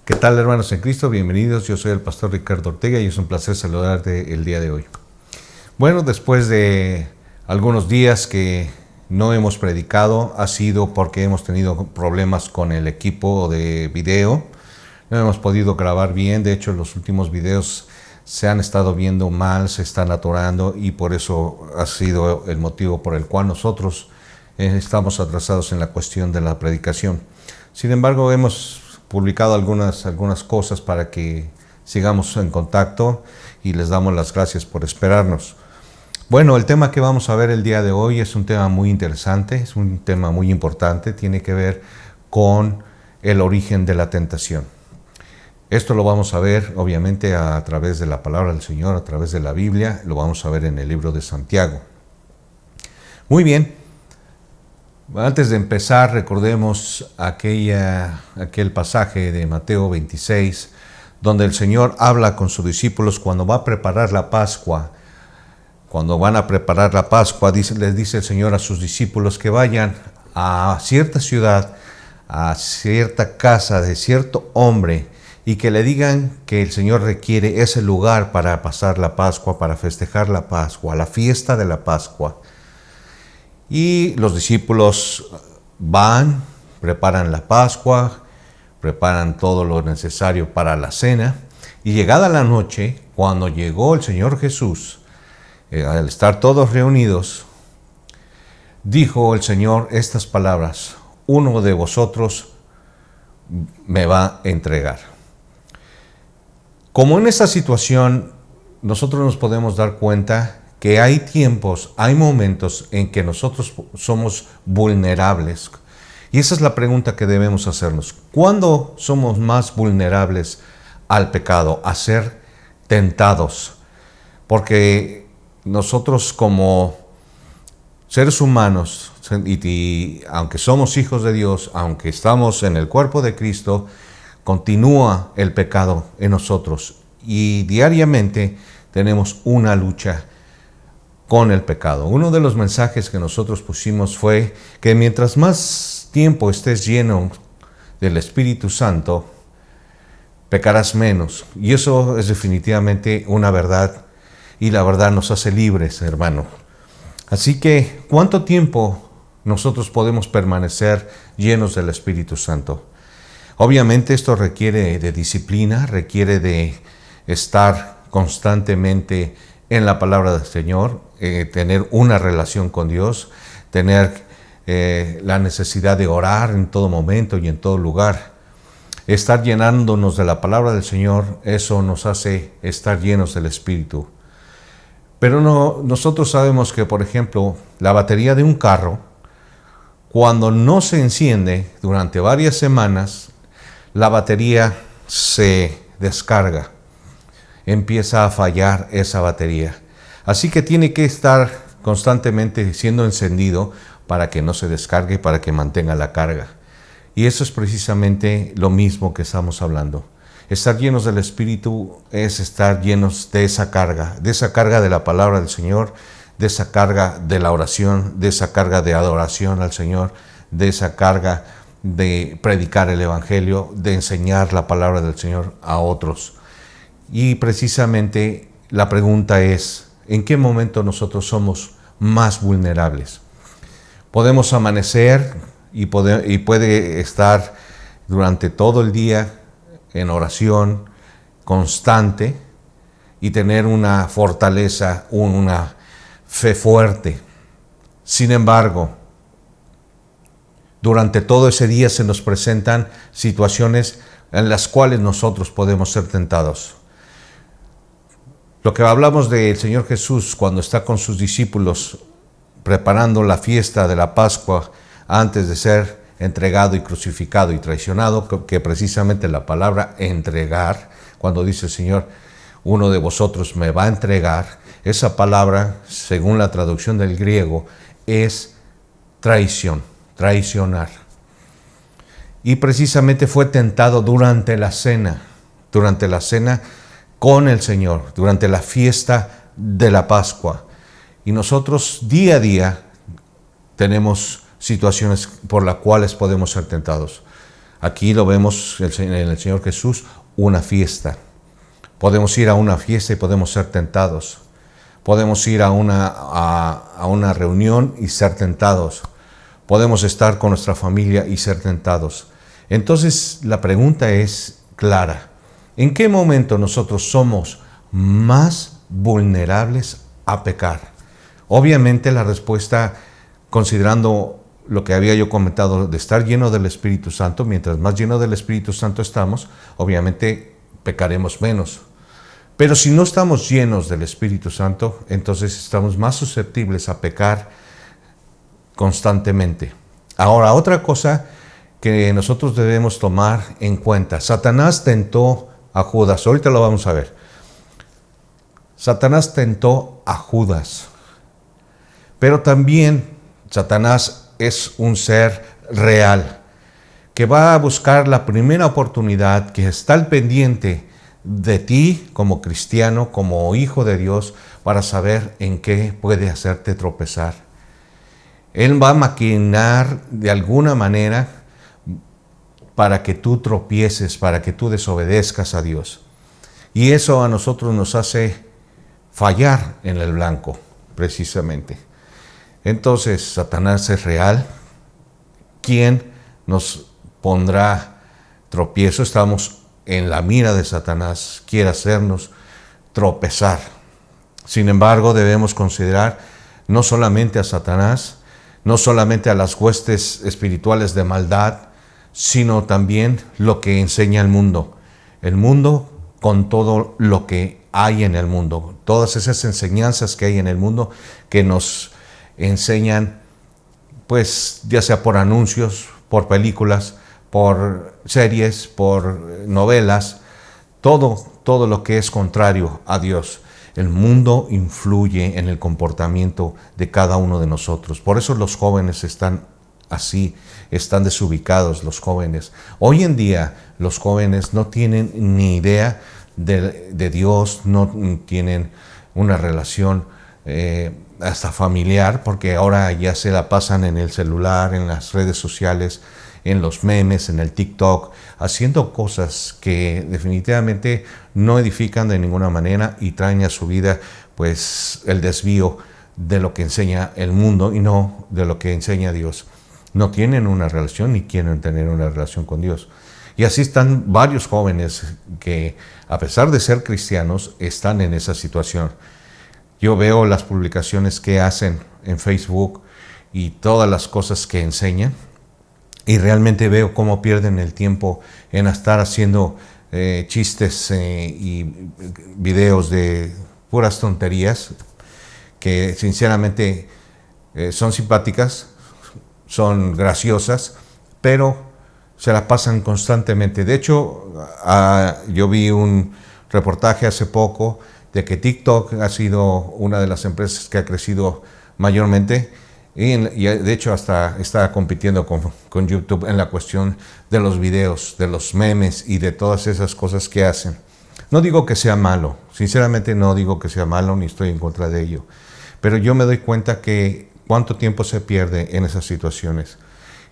¿Qué tal, hermanos en Cristo? Bienvenidos. Yo soy el pastor Ricardo Ortega y es un placer saludarte el día de hoy. Bueno, después de algunos días que no hemos predicado, ha sido porque hemos tenido problemas con el equipo de video. No hemos podido grabar bien. De hecho, los últimos videos se han estado viendo mal, se están atorando y por eso ha sido el motivo por el cual nosotros estamos atrasados en la cuestión de la predicación. Sin embargo, hemos publicado algunas cosas para que sigamos en contacto y les damos las gracias por esperarnos. Bueno, el tema que vamos a ver el día de hoy es un tema muy interesante, es un tema muy importante, tiene que ver con el origen de la tentación. Esto lo vamos a ver obviamente a través de la palabra del Señor, a través de la Biblia, lo vamos a ver en el libro de Santiago. Muy bien. Antes de empezar, recordemos aquel pasaje de Mateo 26, donde el Señor habla con sus discípulos cuando va a preparar la Pascua. Cuando van a preparar la Pascua, les dice el Señor a sus discípulos que vayan a cierta ciudad, a cierta casa de cierto hombre, y que le digan que el Señor requiere ese lugar para pasar la Pascua, para festejar la Pascua, la fiesta de la Pascua. Y los discípulos van, preparan la Pascua, preparan todo lo necesario para la cena. Y llegada la noche, cuando llegó el Señor Jesús, al estar todos reunidos, dijo el Señor estas palabras: uno de vosotros me va a entregar. Como en esta situación, nosotros nos podemos dar cuenta que hay tiempos, hay momentos en que nosotros somos vulnerables. Y esa es la pregunta que debemos hacernos. ¿Cuándo somos más vulnerables al pecado, a ser tentados? Porque nosotros como seres humanos, y aunque somos hijos de Dios, aunque estamos en el cuerpo de Cristo, continúa el pecado en nosotros. Y diariamente tenemos una lucha con el pecado. Uno de los mensajes que nosotros pusimos fue que mientras más tiempo estés lleno del Espíritu Santo, pecarás menos. Y eso es definitivamente una verdad, y la verdad nos hace libres, hermano. Así que, ¿cuánto tiempo nosotros podemos permanecer llenos del Espíritu Santo? Obviamente esto requiere de disciplina, requiere de estar constantemente en la palabra del Señor, tener una relación con Dios, tener la necesidad de orar en todo momento y en todo lugar. Estar llenándonos de la palabra del Señor, eso nos hace estar llenos del Espíritu. Pero nosotros sabemos que, por ejemplo, la batería de un carro, cuando no se enciende durante varias semanas, la batería se descarga. Empieza a fallar esa batería. Así que tiene que estar constantemente siendo encendido para que no se descargue, para que mantenga la carga. Y eso es precisamente lo mismo que estamos hablando. Estar llenos del Espíritu es estar llenos de esa carga de la palabra del Señor, de esa carga de la oración, de esa carga de adoración al Señor, de esa carga de predicar el Evangelio, de enseñar la palabra del Señor a otros. Y precisamente la pregunta es, ¿en qué momento nosotros somos más vulnerables? Podemos amanecer y puede estar durante todo el día en oración constante y tener una fortaleza, una fe fuerte. Sin embargo, durante todo ese día se nos presentan situaciones en las cuales nosotros podemos ser tentados. Lo que hablamos del Señor Jesús cuando está con sus discípulos preparando la fiesta de la Pascua antes de ser entregado y crucificado y traicionado, que precisamente la palabra entregar, cuando dice el Señor, uno de vosotros me va a entregar, esa palabra, según la traducción del griego, es traición, traicionar. Y precisamente fue tentado durante la cena con el Señor, durante la fiesta de la Pascua. Y nosotros día a día tenemos situaciones por las cuales podemos ser tentados. Aquí lo vemos en el Señor Jesús, una fiesta. Podemos ir a una fiesta y podemos ser tentados. Podemos ir a una reunión y ser tentados. Podemos estar con nuestra familia y ser tentados. Entonces la pregunta es clara. ¿En qué momento nosotros somos más vulnerables a pecar? Obviamente la respuesta, considerando lo que había yo comentado de estar lleno del Espíritu Santo, mientras más lleno del Espíritu Santo estamos, obviamente pecaremos menos. Pero si no estamos llenos del Espíritu Santo, entonces estamos más susceptibles a pecar constantemente. Ahora, otra cosa que nosotros debemos tomar en cuenta. Satanás tentó a Judas. Ahorita lo vamos a ver. Satanás tentó a Judas. Pero también Satanás es un ser real que va a buscar la primera oportunidad, que está al pendiente de ti como cristiano, como hijo de Dios, para saber en qué puede hacerte tropezar. Él va a maquinar de alguna manera para que tú tropieces, para que tú desobedezcas a Dios. Y eso a nosotros nos hace fallar en el blanco, precisamente. Entonces, Satanás es real. ¿Quién nos pondrá tropiezo? Estamos en la mira de Satanás, quiere hacernos tropezar. Sin embargo, debemos considerar no solamente a Satanás, no solamente a las huestes espirituales de maldad, sino también lo que enseña el mundo. El mundo con todo lo que hay en el mundo, todas esas enseñanzas que hay en el mundo que nos enseñan, pues ya sea por anuncios, por películas, por series, por novelas, todo lo que es contrario a Dios. El mundo influye en el comportamiento de cada uno de nosotros. Por eso los jóvenes están así, están desubicados los jóvenes. Hoy en día los jóvenes no tienen ni idea de Dios, no tienen una relación hasta familiar, porque ahora ya se la pasan en el celular, en las redes sociales, en los memes, en el TikTok, haciendo cosas que definitivamente no edifican de ninguna manera y traen a su vida pues el desvío de lo que enseña el mundo y no de lo que enseña Dios. No tienen una relación ni quieren tener una relación con Dios. Y así están varios jóvenes que, a pesar de ser cristianos, están en esa situación. Yo veo las publicaciones que hacen en Facebook y todas las cosas que enseñan, y realmente veo cómo pierden el tiempo en estar haciendo chistes y videos de puras tonterías que sinceramente son simpáticas, son graciosas, pero se la pasan constantemente. De hecho, yo vi un reportaje hace poco de que TikTok ha sido una de las empresas que ha crecido mayormente y de hecho hasta está compitiendo con YouTube en la cuestión de los videos, de los memes y de todas esas cosas que hacen. No digo que sea malo, sinceramente no digo que sea malo ni estoy en contra de ello, pero yo me doy cuenta que cuánto tiempo se pierde en esas situaciones.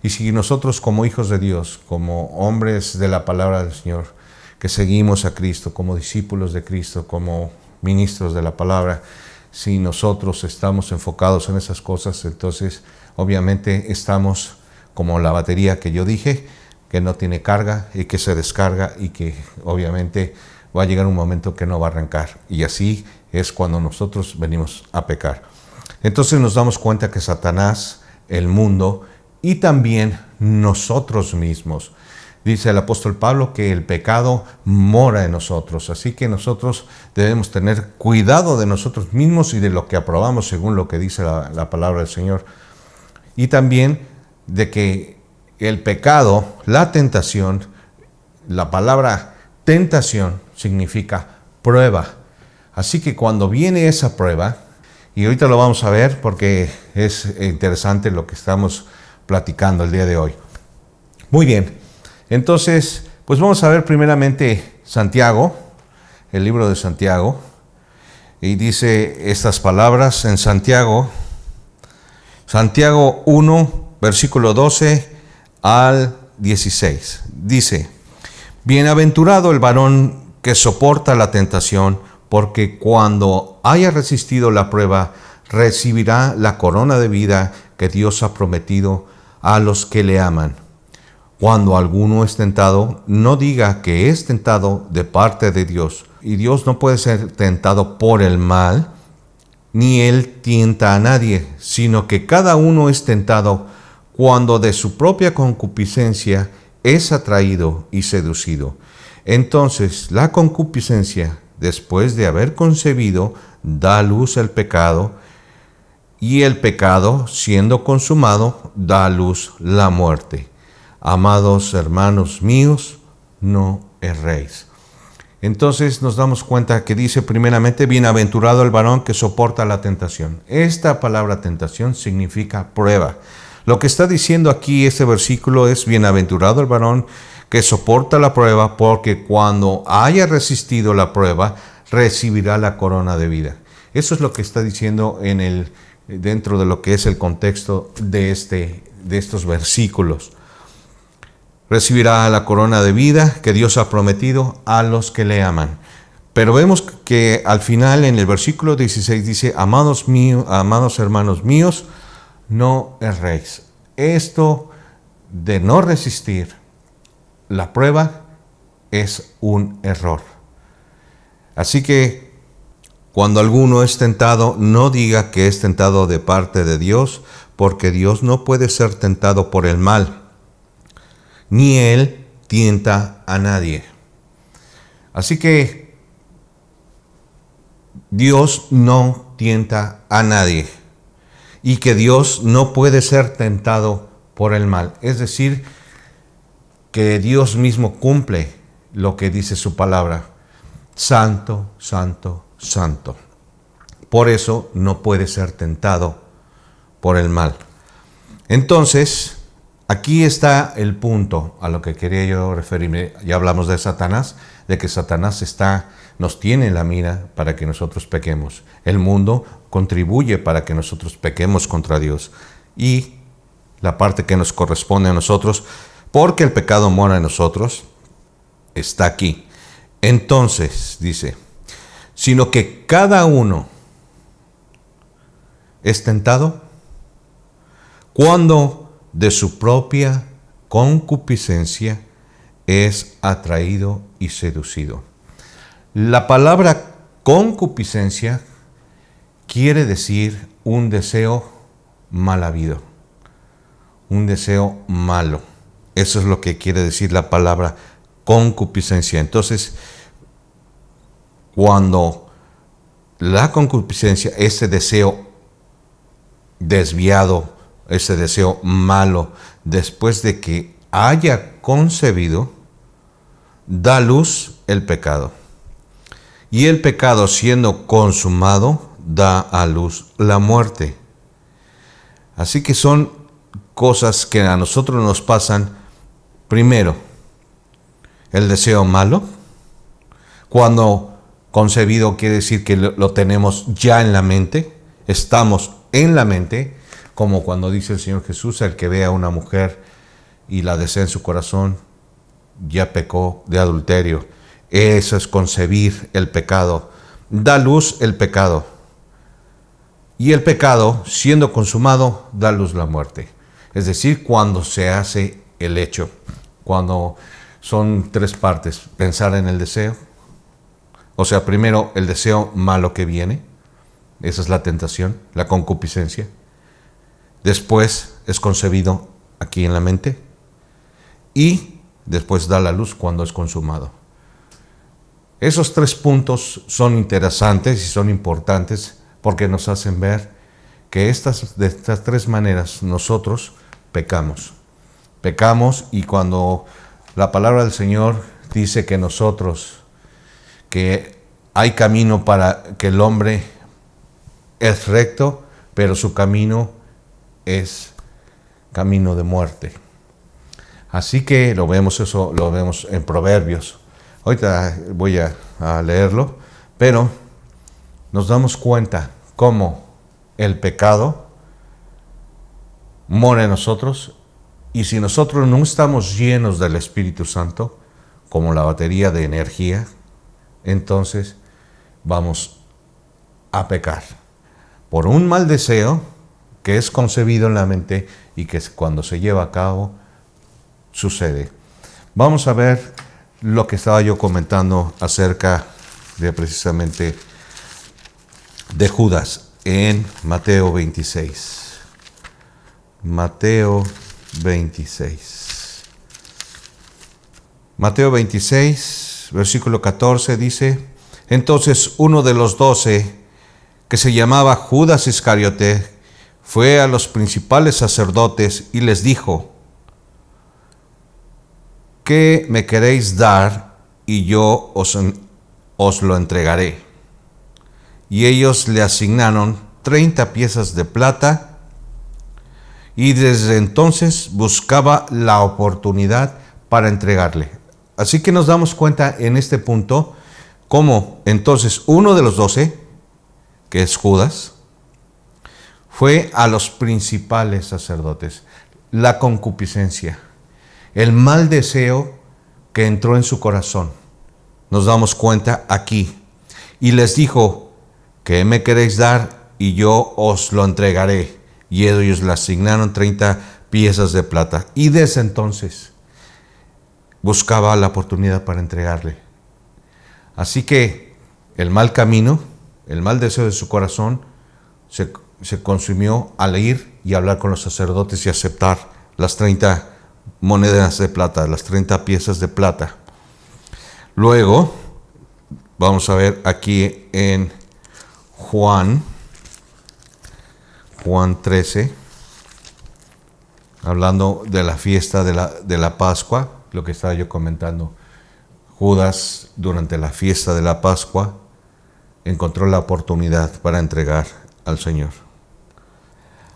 Y si nosotros como hijos de Dios, como hombres de la palabra del Señor, que seguimos a Cristo, como discípulos de Cristo, como ministros de la palabra, si nosotros estamos enfocados en esas cosas, entonces obviamente estamos como la batería que yo dije, que no tiene carga y que se descarga y que obviamente va a llegar un momento que no va a arrancar. Y así es cuando nosotros venimos a pecar. Entonces nos damos cuenta que Satanás, el mundo y también nosotros mismos, dice el apóstol Pablo que el pecado mora en nosotros, así que nosotros debemos tener cuidado de nosotros mismos y de lo que aprobamos según lo que dice la palabra del Señor. Y también de que el pecado, la tentación, la palabra tentación significa prueba. Así que cuando viene esa prueba, y ahorita lo vamos a ver porque es interesante lo que estamos platicando el día de hoy. Muy bien. Entonces, pues vamos a ver primeramente Santiago, el libro de Santiago, y dice estas palabras en Santiago 1, versículo 12 al 16. Dice, bienaventurado el varón que soporta la tentación, porque cuando haya resistido la prueba, recibirá la corona de vida que Dios ha prometido a los que le aman. Cuando alguno es tentado, no diga que es tentado de parte de Dios. Y Dios no puede ser tentado por el mal, ni Él tienta a nadie, sino que cada uno es tentado cuando de su propia concupiscencia es atraído y seducido. Entonces la concupiscencia, después de haber concebido, da a luz el pecado, y el pecado, siendo consumado, da a luz la muerte. Amados hermanos míos, no erréis. Entonces nos damos cuenta que dice primeramente, bienaventurado el varón que soporta la tentación. Esta palabra tentación significa prueba. Lo que está diciendo aquí este versículo es, bienaventurado el varón que soporta la prueba, porque cuando haya resistido la prueba, recibirá la corona de vida. Eso es lo que está diciendo dentro de lo que es el contexto de estos versículos. Recibirá la corona de vida que Dios ha prometido a los que le aman. Pero vemos que al final en el versículo 16 dice, amados hermanos míos, no erréis. Esto de no resistir la prueba es un error. Así que cuando alguno es tentado, no diga que es tentado de parte de Dios, porque Dios no puede ser tentado por el mal, ni Él tienta a nadie. Así que Dios no tienta a nadie, y que Dios no puede ser tentado por el mal. Es decir, que Dios mismo cumple lo que dice su palabra. Santo, santo, santo. Por eso no puede ser tentado por el mal. Entonces, aquí está el punto a lo que quería yo referirme. Ya hablamos de Satanás, de que Satanás nos tiene en la mira para que nosotros pequemos. El mundo contribuye para que nosotros pequemos contra Dios. Y la parte que nos corresponde a nosotros, porque el pecado mora en nosotros, está aquí. Entonces, dice, sino que cada uno es tentado cuando de su propia concupiscencia es atraído y seducido. La palabra concupiscencia quiere decir un deseo mal habido, un deseo malo. Eso es lo que quiere decir la palabra concupiscencia. Entonces, cuando la concupiscencia, ese deseo desviado, ese deseo malo, después de que haya concebido, da luz el pecado. Y el pecado, siendo consumado, da a luz la muerte. Así que son cosas que a nosotros nos pasan. Primero, el deseo malo. Cuando concebido quiere decir que lo tenemos ya en la mente, estamos en la mente, como cuando dice el Señor Jesús, el que ve a una mujer y la desea en su corazón, ya pecó de adulterio. Eso es concebir el pecado. Da luz el pecado. Y el pecado, siendo consumado, da luz la muerte. Es decir, cuando se hace el hecho. Cuando son tres partes, pensar en el deseo. O sea, primero el deseo malo que viene. Esa es la tentación, la concupiscencia. Después es concebido aquí en la mente. Y después da la luz cuando es consumado. Esos tres puntos son interesantes y son importantes porque nos hacen ver que de estas tres maneras nosotros pecamos. Pecamos, y cuando la palabra del Señor dice que que hay camino para que el hombre es recto, pero su camino es camino de muerte. Así que lo vemos en Proverbios. Ahorita voy a leerlo, pero nos damos cuenta cómo el pecado mora en nosotros Y si nosotros no estamos llenos del Espíritu Santo, como la batería de energía, entonces vamos a pecar por un mal deseo que es concebido en la mente y que cuando se lleva a cabo sucede. Vamos a ver lo que estaba yo comentando acerca de precisamente de Judas en Mateo 26. Mateo 26. Mateo 26, versículo 14 dice: Entonces uno de los 12, que se llamaba Judas Iscariote, fue a los principales sacerdotes y les dijo: ¿Qué me queréis dar? Y yo os lo entregaré. Y ellos le asignaron 30 piezas de plata, y desde entonces buscaba la oportunidad para entregarle. Así que nos damos cuenta en este punto cómo entonces uno de los 12, que es Judas, fue a los principales sacerdotes. La concupiscencia, el mal deseo que entró en su corazón, nos damos cuenta aquí. Y les dijo: ¿qué me queréis dar? Y yo os lo entregaré. Y ellos le asignaron 30 piezas de plata. Y desde entonces buscaba la oportunidad para entregarle. Así que el mal camino, el mal deseo de su corazón, se consumió al ir y hablar con los sacerdotes y aceptar las 30 monedas de plata, las 30 piezas de plata. Luego, vamos a ver aquí en Juan 13, hablando de la fiesta de la Pascua, lo que estaba yo comentando. Judas, durante la fiesta de la Pascua, encontró la oportunidad para entregar al Señor.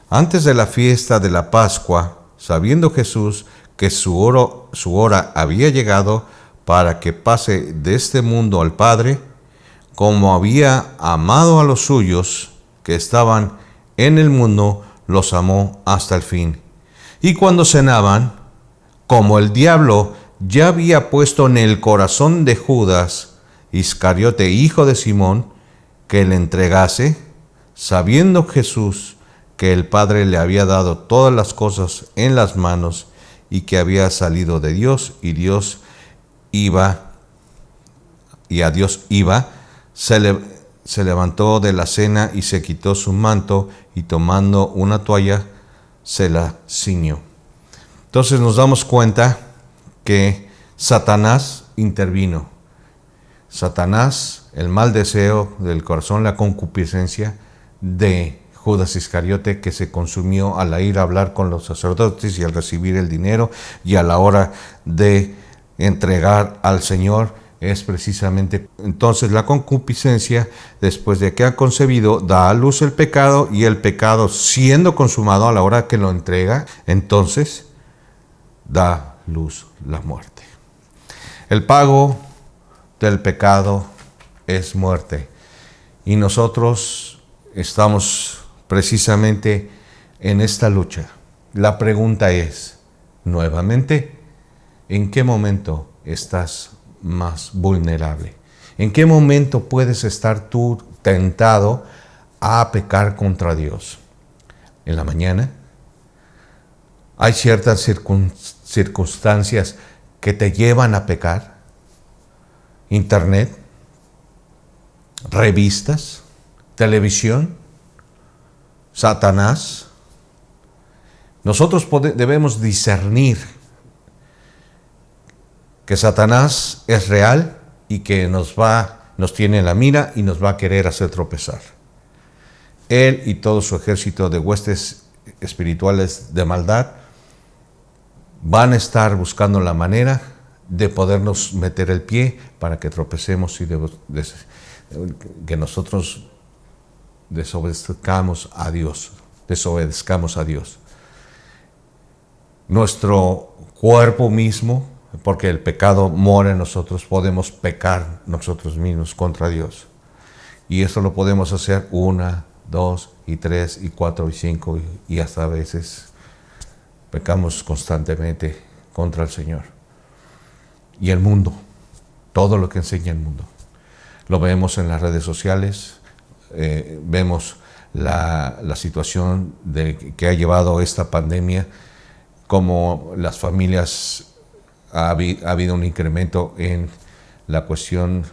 Antes de la fiesta de la Pascua, sabiendo Jesús que su hora había llegado para que pase de este mundo al Padre, como había amado a los suyos que estaban en el mundo, los amó hasta el fin. Y cuando cenaban, como el diablo ya había puesto en el corazón de Judas Iscariote, hijo de Simón, que le entregase, sabiendo Jesús que el Padre le había dado todas las cosas en las manos y que había salido de Dios y Dios iba, y a Dios iba, se levantó de la cena y se quitó su manto y tomando una toalla se la ciñó. Entonces nos damos cuenta que Satanás intervino. Satanás, el mal deseo del corazón, la concupiscencia de Judas Iscariote, que se consumió al ir a hablar con los sacerdotes y al recibir el dinero y a la hora de entregar al Señor, es precisamente entonces la concupiscencia, después de que ha concebido, da a luz el pecado, y el pecado siendo consumado a la hora que lo entrega, entonces da luz la muerte. El pago del pecado es muerte, y nosotros estamos precisamente en esta lucha. La pregunta es, nuevamente, ¿en qué momento estás más vulnerable? ¿En qué momento puedes estar tú tentado a pecar contra Dios? ¿En la mañana? ¿Hay ciertas circunstancias que te llevan a pecar? ¿Internet? ¿Revistas? ¿Televisión? ¿Satanás? Nosotros debemos discernir que Satanás es real y que nos tiene en la mira y nos va a querer hacer tropezar. Él y todo su ejército de huestes espirituales de maldad van a estar buscando la manera de podernos meter el pie para que tropecemos y que nosotros desobedezcamos a Dios. Nuestro cuerpo mismo, porque el pecado mora en nosotros, podemos pecar nosotros mismos contra Dios. Y esto lo podemos hacer 1, 2, 3, 4, 5 y hasta a veces pecamos constantemente contra el Señor. Y el mundo, todo lo que enseña el mundo. Lo vemos en las redes sociales, vemos la situación que ha llevado esta pandemia, como las familias ha habido un incremento en la cuestión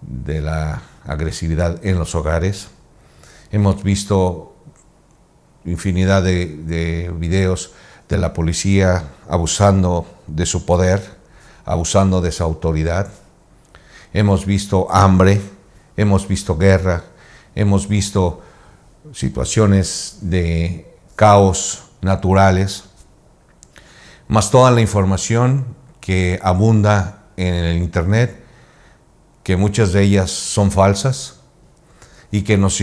de la agresividad en los hogares. Hemos visto infinidad de videos de la policía abusando de su poder, abusando de su autoridad. Hemos visto hambre, hemos visto guerra, hemos visto situaciones de caos naturales, más toda la información que abunda en el Internet, que muchas de ellas son falsas y que nos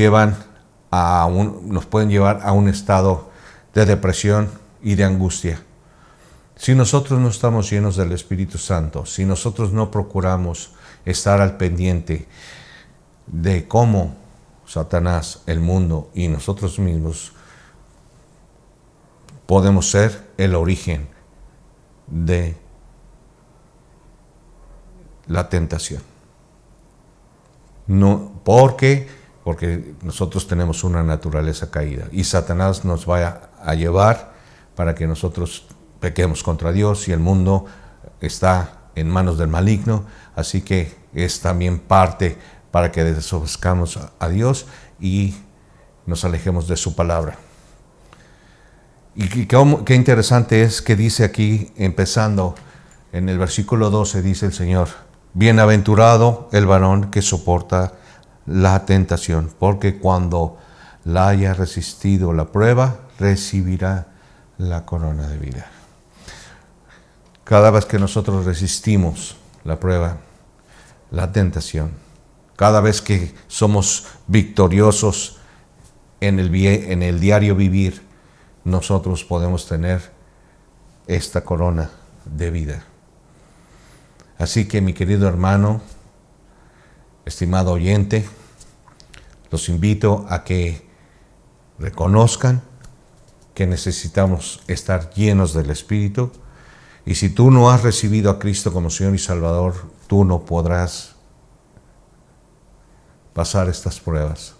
pueden llevar a un estado de depresión y de angustia. Si nosotros no estamos llenos del Espíritu Santo, si nosotros no procuramos estar al pendiente de cómo Satanás, el mundo y nosotros mismos podemos ser el origen de la tentación. No, porque nosotros tenemos una naturaleza caída y Satanás nos va a llevar para que nosotros pequemos contra Dios, y el mundo está en manos del maligno, así que es también parte para que desobedezcamos a Dios y nos alejemos de su palabra. Y qué interesante es que dice aquí, empezando en el versículo 12, dice el Señor: bienaventurado el varón que soporta la tentación, porque cuando la haya resistido la prueba, recibirá la corona de vida. Cada vez que nosotros resistimos la prueba, la tentación, cada vez que somos victoriosos en el diario vivir, nosotros podemos tener esta corona de vida. Así que, mi querido hermano, estimado oyente, los invito a que reconozcan que necesitamos estar llenos del Espíritu, y si tú no has recibido a Cristo como Señor y Salvador, tú no podrás pasar estas pruebas,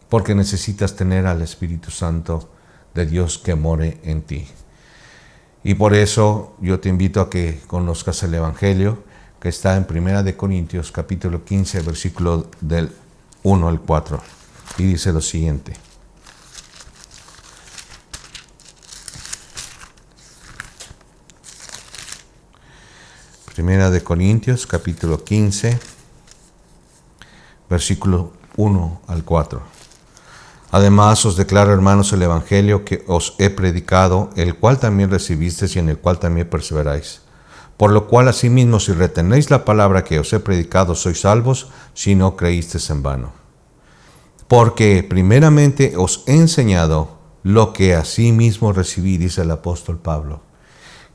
porque necesitas tener al Espíritu Santo de Dios que more en ti. Y por eso yo te invito a que conozcas el Evangelio que está en 1 Corintios capítulo 15, versículo del 1 al 4. Y dice lo siguiente: Primera de Corintios capítulo 15, versículo 1 al 4. Además os declaro, hermanos, el evangelio que os he predicado, el cual también recibisteis y en el cual también perseveráis. Por lo cual, asimismo, si retenéis la palabra que os he predicado, sois salvos, si no creísteis en vano. Porque primeramente os he enseñado lo que asimismo recibí, dice el apóstol Pablo: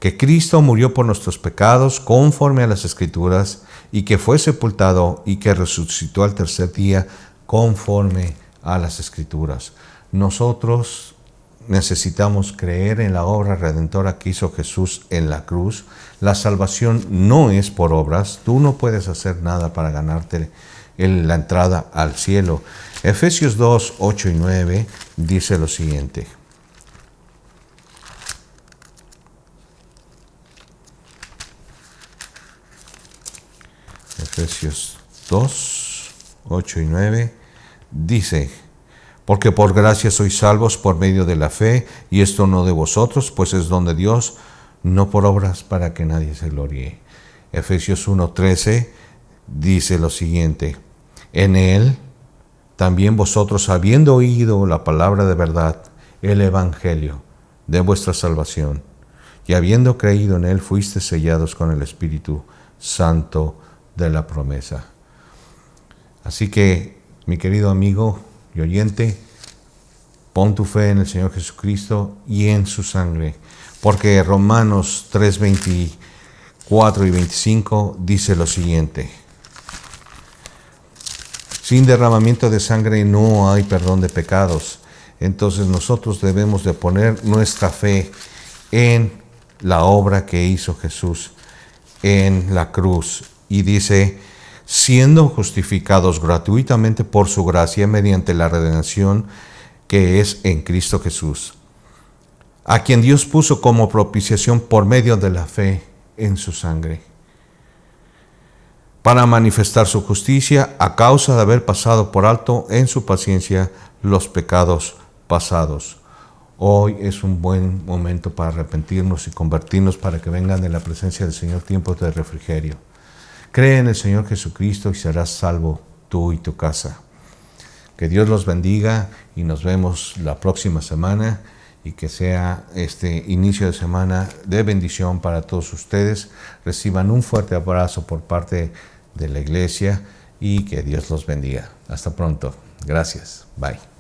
que Cristo murió por nuestros pecados conforme a las Escrituras, y que fue sepultado y que resucitó al tercer día conforme a las Escrituras. Nosotros necesitamos creer en la obra redentora que hizo Jesús en la cruz. La salvación no es por obras. Tú no puedes hacer nada para ganarte la entrada al cielo. Efesios 2, 8 y 9 dice lo siguiente: Efesios 2, 8 y 9 dice: porque por gracia sois salvos por medio de la fe, y esto no de vosotros, pues es don de Dios, no por obras, para que nadie se gloríe. Efesios 1:13 dice lo siguiente: en él también vosotros, habiendo oído la palabra de verdad, el evangelio de vuestra salvación, y habiendo creído en él, fuisteis sellados con el Espíritu Santo de la promesa. Así que, mi querido amigo y oyente, pon tu fe en el Señor Jesucristo y en su sangre, porque Romanos 3, 24 y 25 dice lo siguiente: sin derramamiento de sangre no hay perdón de pecados. Entonces nosotros debemos de poner nuestra fe en la obra que hizo Jesús en la cruz. Y dice, siendo justificados gratuitamente por su gracia mediante la redención que es en Cristo Jesús, a quien Dios puso como propiciación por medio de la fe en su sangre, para manifestar su justicia a causa de haber pasado por alto en su paciencia los pecados pasados. Hoy es un buen momento para arrepentirnos y convertirnos, para que vengan de la presencia del Señor tiempos de refrigerio. Cree en el Señor Jesucristo y serás salvo tú y tu casa. Que Dios los bendiga y nos vemos la próxima semana, y que sea este inicio de semana de bendición para todos ustedes. Reciban un fuerte abrazo por parte de la iglesia y que Dios los bendiga. Hasta pronto. Gracias. Bye.